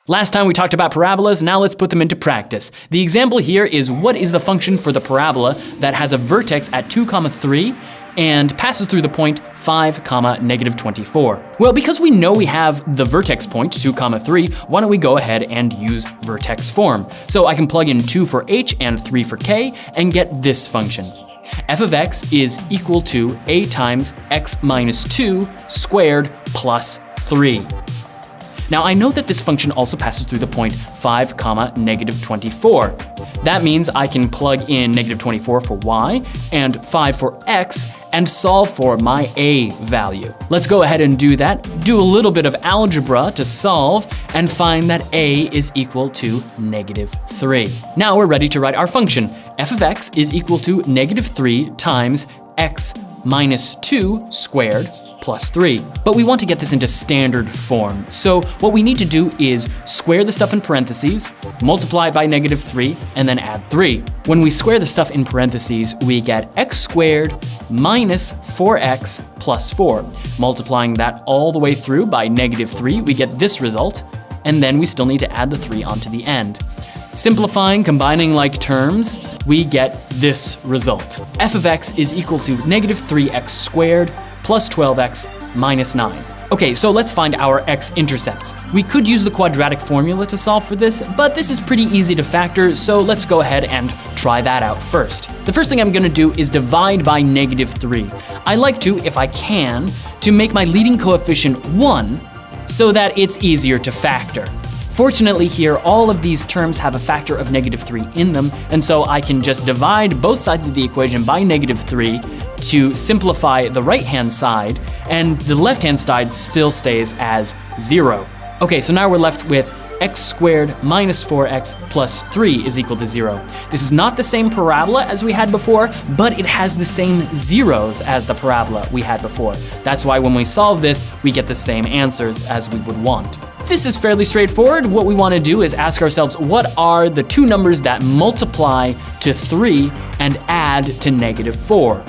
Last time we talked about parabolas, now let's put them into practice. The example here is what is the function for the parabola that has a vertex at 2, 3 and passes through the point 5, -24. Well, because we know we have the vertex point 2, 3, why don't we go ahead and use vertex form? So I can plug in 2 for h and 3 for k and get this function. F of x is equal to a times x minus 2 squared plus 3. Now I know that this function also passes through the point 5, -24. That means I can plug in -24 for y and 5 for x and solve for my a value. Let's go ahead and do that. Do a little bit of algebra to solve and find that a is equal to -3. Now we're ready to write our function. F of x is equal to -3 times x minus 2 squared plus 3. But we want to get this into standard form. So what we need to do is square the stuff in parentheses, multiply it by -3, and then add 3. When we square the stuff in parentheses, we get x squared minus 4x plus 4. Multiplying that all the way through by -3, we get this result, and then we still need to add the 3 onto the end. Simplifying, combining like terms, we get this result. F of x is equal to -3x squared plus 12x minus 9. Okay, so let's find our x-intercepts. We could use the quadratic formula to solve for this, but this is pretty easy to factor, so let's go ahead and try that out first. The first thing I'm gonna do is divide by -3. I like to, if I can, to make my leading coefficient 1 so that it's easier to factor. Fortunately here, all of these terms have a factor of -3 in them, and so I can just divide both sides of the equation by -3 to simplify the right-hand side, and the left-hand side still stays as 0. Okay, so now we're left with x squared minus 4x plus 3 is equal to 0. This is not the same parabola as we had before, but it has the same zeros as the parabola we had before. That's why when we solve this, we get the same answers as we would want. This is fairly straightforward. What we want to do is ask ourselves, what are the two numbers that multiply to 3 and add to -4?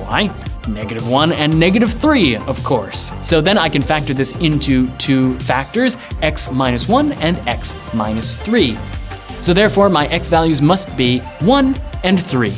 Why? -1 and -3, of course. So then I can factor this into two factors, x minus 1 and x minus 3. So therefore my x values must be 1 and 3.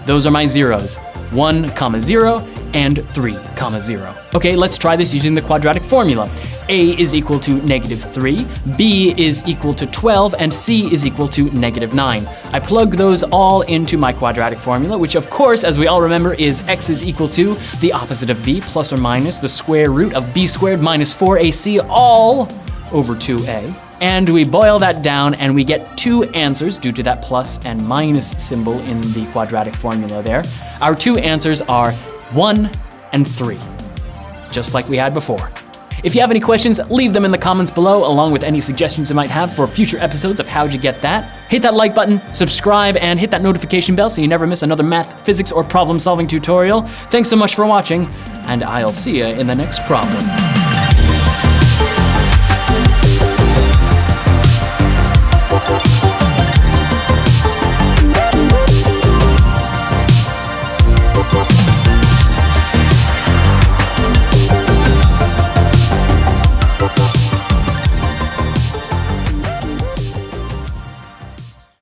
Those are my zeros, 1, 0 and 3, 0. Okay, let's try this using the quadratic formula. A is equal to -3, B is equal to 12, and C is equal to -9. I plug those all into my quadratic formula, which of course, as we all remember, is x is equal to the opposite of b plus or minus the square root of b squared minus 4ac all over 2a. And we boil that down and we get two answers due to that plus and minus symbol in the quadratic formula there. Our two answers are 1 and 3, just like we had before. If you have any questions, leave them in the comments below, along with any suggestions you might have for future episodes of How'd You Get That. Hit that like button, subscribe, and hit that notification bell so you never miss another math, physics, or problem-solving tutorial. Thanks so much for watching, and I'll see you in the next problem.